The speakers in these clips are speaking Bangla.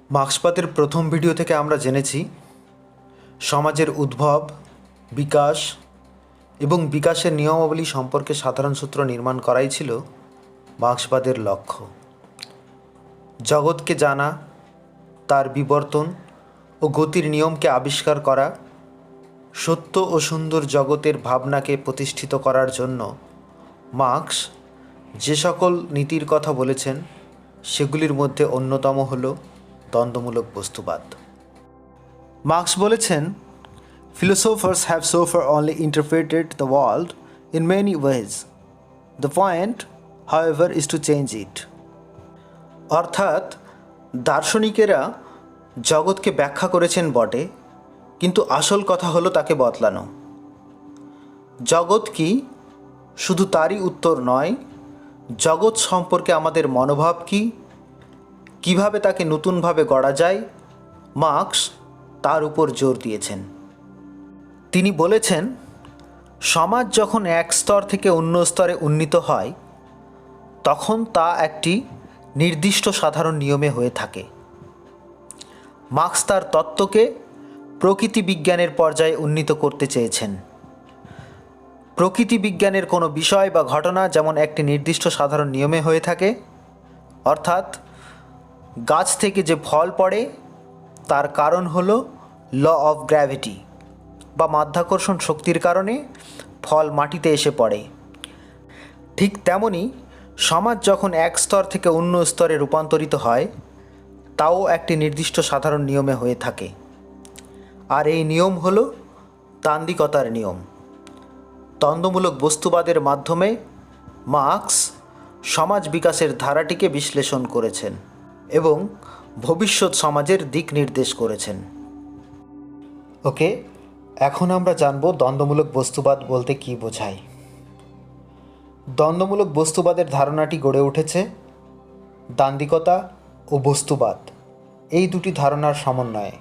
মার্ক্সবাদের প্রথম ভিডিও থেকে আমরা জেনেছি সমাজের উদ্ভব, বিকাশ এবং বিকাশের নিয়মাবলী সম্পর্কে সাধারণ সূত্র নির্মাণ করাই ছিল মার্ক্সবাদের লক্ষ্য। জগৎকে জানা, তার বিবর্তন ও গতির নিয়মকে আবিষ্কার করা, সত্য ও সুন্দর জগতের ভাবনাকে প্রতিষ্ঠিত করার জন্য মার্ক্স যে সকল নীতির কথা বলেছেন সেগুলির মধ্যে অন্যতম হল দ্বন্দ্বমূলক বস্তুবাদ। মার্ক্স বলেছেন, philosophers have so far only interpreted the world in many ways. The point, however, is to change it. অর্থাৎ দার্শনিকেরা জগৎকে ব্যাখ্যা করেছেন বটে, কিন্তু আসল কথা হলো তাকে বদলানো। জগৎ কি, শুধু তারই উত্তর নয়, জগৎ সম্পর্কে আমাদের মনোভাব কি, কিভাবে তাকে নতুনভাবে গড়া যায়, মার্ক্স তার উপর জোর দিয়েছেন। তিনি বলেছেন, সমাজ যখন এক স্তর থেকে অন্য স্তরে উন্নীত হয় তখন তা একটি নির্দিষ্ট সাধারণ নিয়মে হয়ে থাকে। মার্ক্স তার তত্ত্বকে প্রকৃতি বিজ্ঞানের পর্যায়ে উন্নীত করতে চেয়েছেন। প্রকৃতি বিজ্ঞানের কোনো বিষয় বা ঘটনা যেমন একটি নির্দিষ্ট সাধারণ নিয়মে হয়ে থাকে, অর্থাৎ গাছ থেকে যে ফল পড়ে তার কারণ হলো ল অফ গ্র্যাভিটি বা মাধ্যাকর্ষণ শক্তির কারণে ফল মাটিতে এসে পড়ে, ঠিক তেমনি সমাজ যখন এক স্তর থেকে অন্য স্তরে রূপান্তরিত হয় তাও একটি নির্দিষ্ট সাধারণ নিয়মে হয়ে থাকে। আর এই নিয়ম হলো তান্ত্রিকতার নিয়ম। দ্বন্দ্বমূলক বস্তুবাদের মাধ্যমে মার্ক্স সমাজ বিকাশের ধারাটিকে বিশ্লেষণ করেছেন এবং ভবিষ্যৎ সমাজের দিক নির্দেশ করেছেন। ওকে, এখন আমরা জানব দ্বন্দ্বমূলক বস্তুবাদ বলতে কী বোঝায়। দ্বন্দ্বমূলক বস্তুবাদের ধারণাটি গড়ে উঠেছে দান্দিকতা ও বস্তুবাদ এই দুটি ধারণার সমন্বয়ে।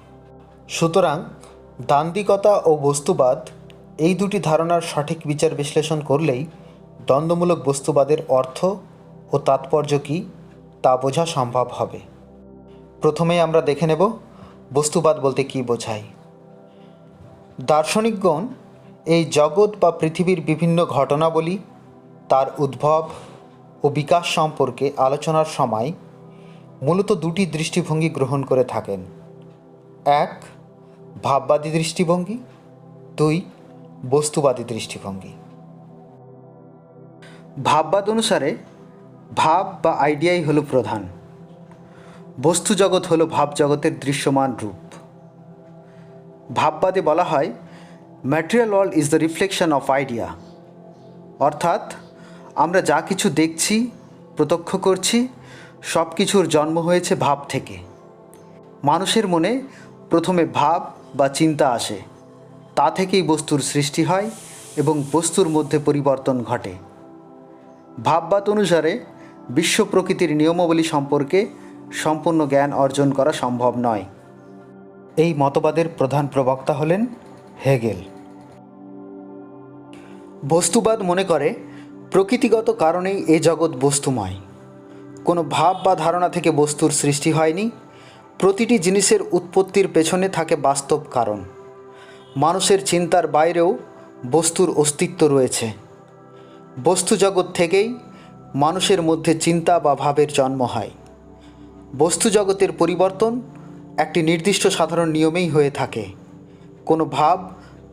সুতরাং দান্দিকতা ও বস্তুবাদ এই দুটি ধারণার সঠিক বিচার বিশ্লেষণ করলেই দ্বন্দ্বমূলক বস্তুবাদের অর্থ ও তাৎপর্য কী তা বোঝা সম্ভব হবে। প্রথমেই আমরা দেখে নেব বস্তুবাদ বলতে কী বোঝায়। দার্শনিকগণ এই জগৎ বা পৃথিবীর বিভিন্ন ঘটনাবলী, তার উদ্ভব ও বিকাশ সম্পর্কে আলোচনার সময় মূলত দুটি দৃষ্টিভঙ্গি গ্রহণ করে থাকেন। এক, ভাববাদী দৃষ্টিভঙ্গি, দুই, বস্তুবাদী দৃষ্টিভঙ্গি। ভাববাদ অনুসারে ভাব বা আইডিয়াই হলো প্রধান, বস্তু জগৎ হলো ভাবজগতের দৃশ্যমান রূপ। ভাববাদে বলা হয় material world is the reflection of idea, অর্থাৎ আমরা যা কিছু দেখছি, প্রত্যক্ষ করছি, সব কিছুর জন্ম হয়েছে ভাব থেকে। মানুষের মনে প্রথমে ভাব বা চিন্তা আসে, তা থেকেই বস্তুর সৃষ্টি হয় এবং বস্তুর মধ্যে পরিবর্তন ঘটে। ভাববাদ অনুসারে বিশ্ব প্রকৃতির নিয়মাবলী সম্পর্কে সম্পূর্ণ জ্ঞান অর্জন করা সম্ভব নয়। এই মতবাদের প্রধান প্রবক্তা হলেন হেগেল। বস্তুবাদ মনে করে প্রকৃতিগত কারণেই এ জগৎ বস্তুময়, কোনো ভাব বা ধারণা থেকে বস্তুর সৃষ্টি হয়নি। প্রতিটি জিনিসের উৎপত্তির পেছনে থাকে বাস্তব কারণ। মানুষের চিন্তার বাইরেও বস্তুর অস্তিত্ব রয়েছে। বস্তু জগৎ থেকেই মানুষের মধ্যে চিন্তা বা ভাবের জন্ম হয়। বস্তু জগতের পরিবর্তন একটি নির্দিষ্ট সাধারণ নিয়মেই হয়ে থাকে, কোনো ভাব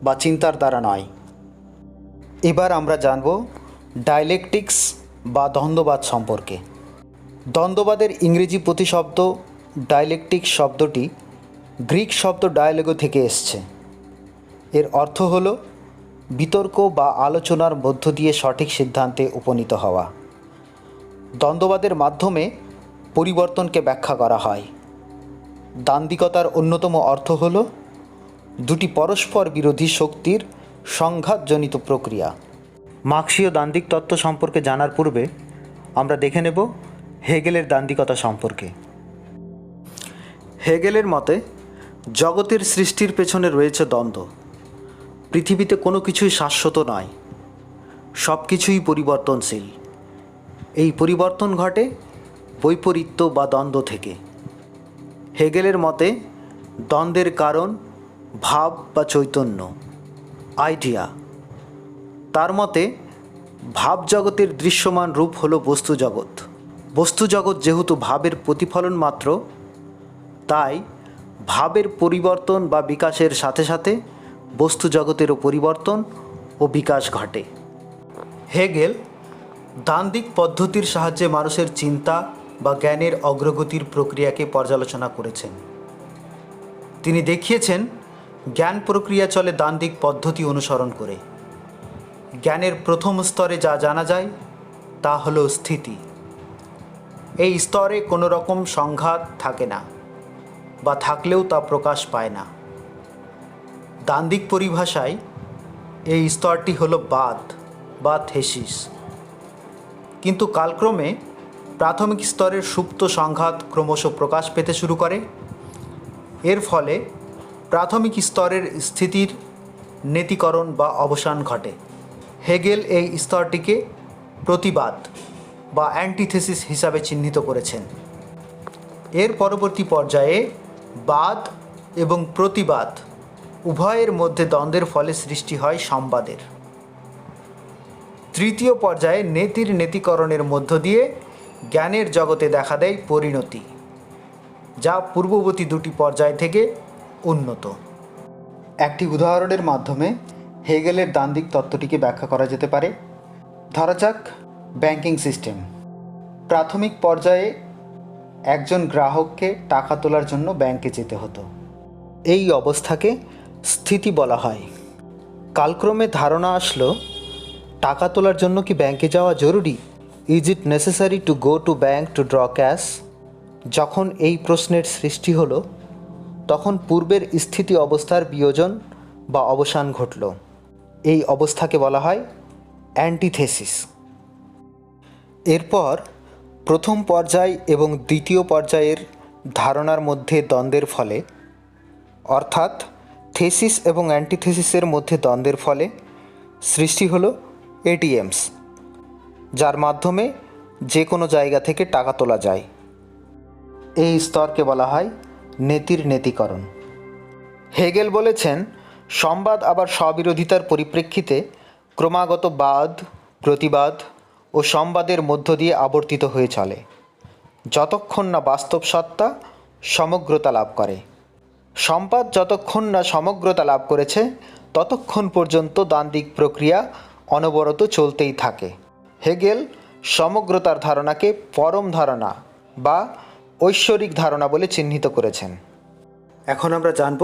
বা চিন্তার দ্বারা নয়। এবার আমরা জানব ডায়ালেকটিক্স বা দ্বন্দ্ববাদ সম্পর্কে। দ্বন্দ্ববাদের ইংরেজি প্রতিশব্দ ডায়ালেকটিক্স শব্দটি গ্রিক শব্দ ডায়ালগো থেকে এসছে। এর অর্থ হল বিতর্ক বা আলোচনার মধ্য দিয়ে সঠিক সিদ্ধান্তে উপনীত হওয়া। দ্বন্দ্ববাদের মাধ্যমে পরিবর্তনকে ব্যাখ্যা করা হয়। দান্দিকতার অন্যতম অর্থ হল দুটি পরস্পর বিরোধী শক্তির সংঘাতজনিত প্রক্রিয়া। মার্ক্সীয় দান্দিক তত্ত্ব সম্পর্কে জানার পূর্বে আমরা দেখে নেব হেগেলের দান্দিকতা সম্পর্কে। হেগেলের মতে জগতের সৃষ্টির পেছনে রয়েছে দ্বন্দ্ব। পৃথিবীতে কোনো কিছুই শাশ্বত নয়, সব কিছুই পরিবর্তনশীল। এই পরিবর্তন ঘটে বৈপরীত্য বা দ্বন্দ্ব থেকে। হেগেলের মতে দ্বন্দ্বের কারণ ভাব বা চৈতন্য, আইডিয়া। তার মতে ভাব জগতের দৃশ্যমান রূপ হল বস্তু জগৎ। বস্তু জগৎ যেহেতু ভাবের প্রতিফলন মাত্র, তাই ভাবের পরিবর্তন বা বিকাশের সাথে সাথে বস্তু জগতেরও পরিবর্তন ও বিকাশ ঘটে। হেগেল দ্বান্দ্বিক পদ্ধতির সাহায্যে মানুষের চিন্তা বা জ্ঞানের অগ্রগতির প্রক্রিয়াকে পর্যালোচনা করেছেন। তিনি দেখিয়েছেন জ্ঞান প্রক্রিয়া চলে দ্বান্দ্বিক পদ্ধতি অনুসরণ করে। জ্ঞানের প্রথম স্তরে যা জানা যায় তা হলো স্থিতি। এই স্তরে কোনো রকম সংঘাত থাকে না, বা থাকলেও তা প্রকাশ পায় না। দ্বান্দ্বিক পরিভাষায় এই স্তরটি হলো বাদ বা থেসিস। কিন্তু কালক্রমে প্রাথমিক স্তরের সুপ্ত সংঘাত ক্রমশ প্রকাশ পেতে শুরু করে। এর ফলে প্রাথমিক স্তরের স্থিতির নেতিকরণ বা অবসান ঘটে। হেগেল এই স্তরটিকে প্রতিবাদ বা অ্যান্টিথেসিস হিসাবে চিহ্নিত করেছেন। এর পরবর্তী পর্যায়ে বাদ এবং প্রতিবাদ উভয়ের মধ্যে দ্বন্দ্বের ফলে সৃষ্টি হয় সংবাদের। তৃতীয় পর্যায়ে নেতির নেতিকরণের মধ্য দিয়ে জ্ঞানের জগতে দেখা দেয় পরিণতি, যা পূর্ববর্তী দুটি পর্যায় থেকে উন্নত। একটি উদাহরণের মাধ্যমে হেগেলের দ্বান্দ্বিক তত্ত্বটিকে ব্যাখ্যা করা যেতে পারে। ধরা যাক ব্যাংকিং সিস্টেম। প্রাথমিক পর্যায়ে একজন গ্রাহককে টাকা তোলার জন্য ব্যাংকে যেতে হতো। এই অবস্থাকে স্থিতি বলা হয়। কালক্রমে ধারণা আসলো, টাকা তোলার জন্য কি ব্যাংকে যাওয়া জরুরি? Is it necessary to go to bank to draw cash? যখন এই প্রশ্নের সৃষ্টি হলো, তখন পূর্বের স্থিতি অবস্থার বিয়োজন বা অবসান ঘটল। এই অবস্থাকে বলা হয় অ্যান্টিথেসিস। এরপর প্রথম পর্যায় এবং দ্বিতীয় পর্যায়ের ধারণার মধ্যে দ্বন্দ্বের ফলে, অর্থাৎ থেসিস এবং অ্যান্টিথেসিসের মধ্যে দ্বন্দ্বের ফলে সৃষ্টি হলো এটিএমস, যার মাধ্যমে যে কোনো জায়গা থেকে টাকা তোলা যায়। এই স্তরকে বলা হয় নেতির নেতিকরণ। হেগেল বলেছেন, সংবাদ আবার স্ববিরোধিতার পরিপ্রেক্ষিতে ক্রমাগত বাদ, প্রতিবাদ ও সংবাদের মধ্য দিয়ে আবর্তিত হয়ে চলে, যতক্ষণ না বাস্তব সত্তা সমগ্রতা লাভ করে। সংবাদ যতক্ষণ না সমগ্রতা লাভ করেছে, ততক্ষণ পর্যন্ত দ্বান্দ্বিক প্রক্রিয়া অনবরত চলতেই থাকে। হেগেল সমগ্রতার ধারণাকে পরম ধারণা বা ঐশ্বরিক ধারণা বলে চিহ্নিত করেছেন। এখন আমরা জানব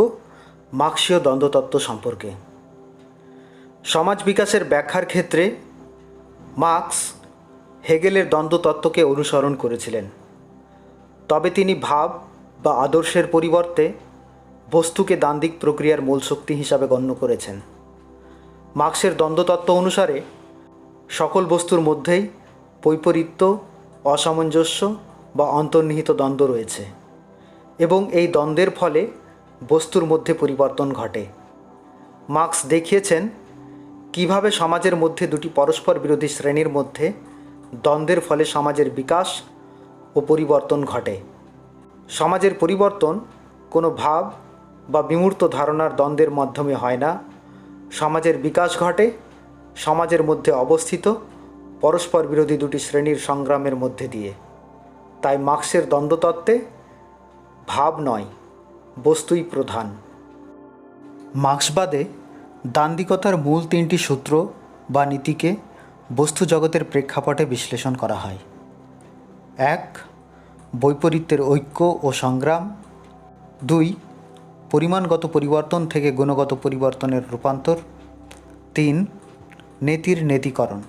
মার্ক্সীয় দ্বন্দ্বতত্ত্ব সম্পর্কে। সমাজ বিকাশের ব্যাখ্যার ক্ষেত্রে মার্ক্স হেগেলের দ্বন্দ্বতত্ত্বকে অনুসরণ করেছিলেন। তবে তিনি ভাব বা আদর্শের পরিবর্তে বস্তুকে দ্বান্দ্বিক প্রক্রিয়ার মূল শক্তি হিসাবে গণ্য করেছেন। মার্ক্সের দ্বন্দ্বতত্ত্ব অনুসারে সকল বস্তুর মধ্যেই বৈপরীত্য, অসামঞ্জস্য বা অন্তর্নিহিত দ্বন্দ্ব রয়েছে এবং এই দ্বন্দ্বের ফলে বস্তুর মধ্যে পরিবর্তন ঘটে। মার্ক্স দেখিয়েছেন কিভাবে সমাজের মধ্যে দুটি পরস্পর বিরোধী শ্রেণীর মধ্যে দ্বন্দ্বের ফলে সমাজের বিকাশ ও পরিবর্তন ঘটে। সমাজের পরিবর্তন কোনো ভাব বা বিমূর্ত ধারণার দ্বন্দ্বের মাধ্যমে হয় না। সমাজের বিকাশ ঘটে সমাজের মধ্যে অবস্থিত পরস্পর বিরোধী দুটি শ্রেণীর সংগ্রামের মধ্যে দিয়ে। তাই মার্ক্সের দ্বন্দ্বতত্ত্বে ভাব নয়, বস্তুই প্রধান। মার্ক্সবাদে দ্বান্দ্বিকতার মূল তিনটি সূত্র বা নীতিকে বস্তু জগতের প্রেক্ষাপটে বিশ্লেষণ করা হয়। 1. বৈপরীত্যের ঐক্য ও সংগ্রাম। 2. পরিমাণগত পরিবর্তন থেকে গুণগত পরিবর্তনের রূপান্তর। 3. নেতির নেতিকরণ।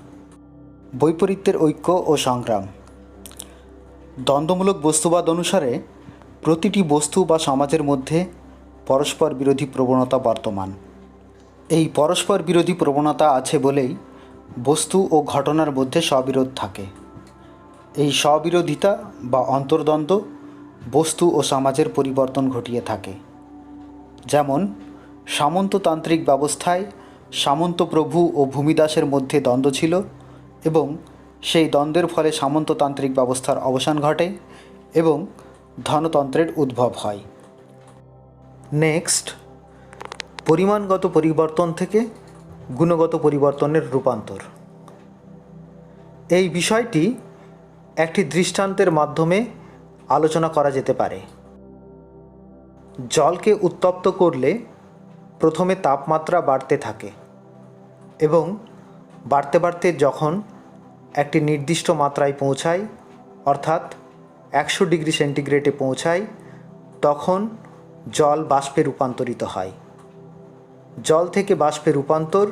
বৈপরীত্যের ঐক্য ও সংগ্রাম। দ্বন্দ্বমূলক বস্তুবাদ অনুসারে প্রতিটি বস্তু বা সমাজের মধ্যে পরস্পর বিরোধী প্রবণতা বর্তমান। এই পরস্পর বিরোধী প্রবণতা আছে বলেই বস্তু ও ঘটনার মধ্যে স্ববিরোধ থাকে। এই স্ববিরোধিতা বা অন্তর্দ্বন্দ্ব বস্তু ও সমাজের পরিবর্তন ঘটিয়ে থাকে। যেমন সামন্ততান্ত্রিক ব্যবস্থায় সামন্তপ্রভু ও ভূমিদাসের মধ্যে দ্বন্দ্ব ছিল এবং সেই দ্বন্দ্বের ফলে সামন্ততান্ত্রিক ব্যবস্থার অবসান ঘটে এবং ধনতন্ত্রের উদ্ভব হয়। নেক্সট, পরিমাণগত পরিবর্তন থেকে গুণগত পরিবর্তনের রূপান্তর। এই বিষয়টি একটি দৃষ্টান্তের মাধ্যমে আলোচনা করা যেতে পারে। জলকে উত্তপ্ত করলে প্রথমে তাপমাত্রা বাড়তে থাকে এবং বাড়তে বাড়তে যখন একটি নির্দিষ্ট মাত্রায় পৌঁছায়, অর্থাৎ 100 ডিগ্রি সেন্টিগ্রেডে পৌঁছায়, তখন জল বাষ্পে রূপান্তরিত হয়। জল থেকে বাষ্পে রূপান্তর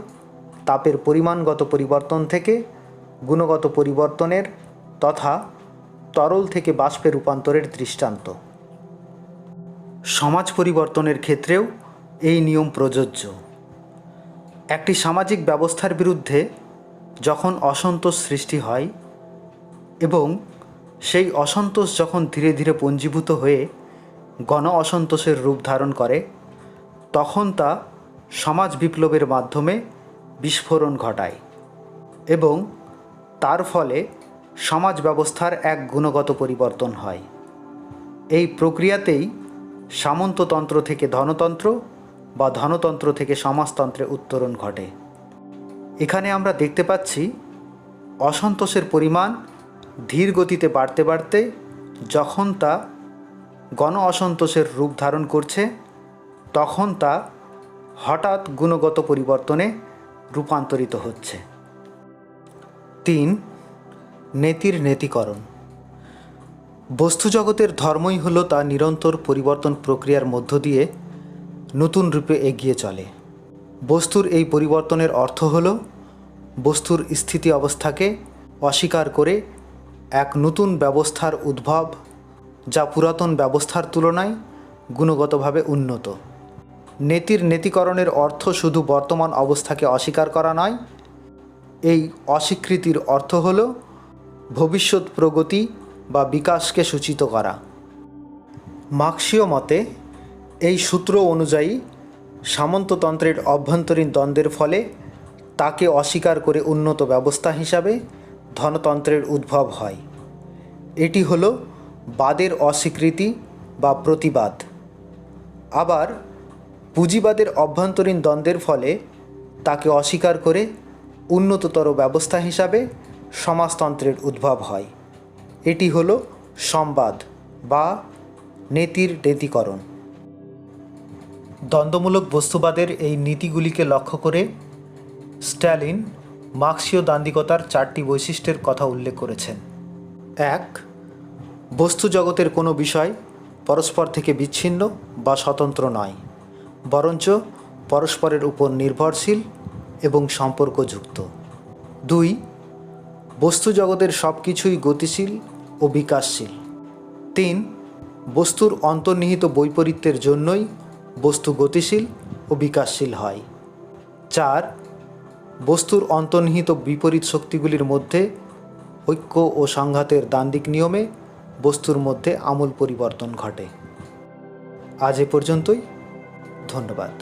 তাপের পরিমাণগত পরিবর্তন থেকে গুণগত পরিবর্তনের তথা তরল থেকে বাষ্পে রূপান্তরের দৃষ্টান্ত। সমাজ পরিবর্তনের ক্ষেত্রেও এই নিয়ম প্রযোজ্য। একটি সামাজিক ব্যবস্থার বিরুদ্ধে যখন অসন্তোষ সৃষ্টি হয় এবং সেই অসন্তোষ যখন ধীরে ধীরে পঞ্জীভূত হয়ে গণ অসন্তোষের রূপ ধারণ করে, তখন তা সমাজ বিপ্লবের মাধ্যমে বিস্ফোরণ ঘটায় এবং তার ফলে সমাজ ব্যবস্থার এক গুণগত পরিবর্তন হয়। এই প্রক্রিয়াতেই সামন্ততন্ত্র থেকে ধনতন্ত্র বা ধনতন্ত্র থেকে সমাজতন্ত্রে উত্তরণ ঘটে। এখানে আমরা দেখতে পাচ্ছি অসন্তোষের পরিমাণ ধীর গতিতে বাড়তে বাড়তে যখন তা গণ অসন্তোষের রূপ ধারণ করছে, তখন তা হঠাৎ গুণগত পরিবর্তনে রূপান্তরিত হচ্ছে। 3. নেতির নেতিকরণ। বস্তুজগতের ধর্মই হলো তা নিরন্তর পরিবর্তন প্রক্রিয়ার মধ্য দিয়ে নতুন রূপে এগিয়ে চলে। বস্তুর এই পরিবর্তনের অর্থ হল বস্তুর স্থিতি অবস্থাকে অস্বীকার করে এক নতুন ব্যবস্থার উদ্ভব, যা পুরাতন ব্যবস্থার তুলনায় গুণগতভাবে উন্নত। নেতির নেতিকরণের অর্থ শুধু বর্তমান অবস্থাকে অস্বীকার করা নয়, এই অস্বীকৃতির অর্থ হল ভবিষ্যৎ প্রগতি বা বিকাশকে সূচিত করা। মার্ক্সীয় মতে এই সূত্র অনুযায়ী সামন্ততন্ত্রের অভ্যন্তরীণ দ্বন্দ্বের ফলে তাকে অস্বীকার করে উন্নত ব্যবস্থা হিসাবে ধনতন্ত্রের উদ্ভব হয়। এটি হলো বাদের অস্বীকৃতি বা প্রতিবাদ। আবার পুঁজিবাদের অভ্যন্তরীণ দ্বন্দ্বের ফলে তাকে অস্বীকার করে উন্নততর ব্যবস্থা হিসাবে সমাজতন্ত্রের উদ্ভব হয়। এটি হলো সংবাদ বা নেতির নেতিকরণ। দ্বন্দ্বমূলক বস্তুবাদের এই নীতিগুলিকে লক্ষ্য করে স্ট্যালিন মার্ক্সীয় দান্দিকতার 4টি বৈশিষ্ট্যের কথা উল্লেখ করেছেন। 1. বস্তু জগতের কোনো বিষয় পরস্পর থেকে বিচ্ছিন্ন বা স্বতন্ত্র নয়, বরঞ্চ পরস্পরের উপর নির্ভরশীল এবং সম্পর্কযুক্ত। 2. বস্তু জগতের সব কিছুই গতিশীল ও বিকাশশীল। 3. বস্তুর অন্তর্নিহিত বৈপরীত্যের জন্যই বস্তু গতিশীল ও বিকাশশীল হয়। 4. বস্তুর অন্তর্নিহিত বিপরীত শক্তিগুলির মধ্যে ঐক্য ও সংঘাতের দ্বান্দ্বিক নিয়মে বস্তুর মধ্যে আমূল পরিবর্তন ঘটে। আজ এ পর্যন্তই। ধন্যবাদ।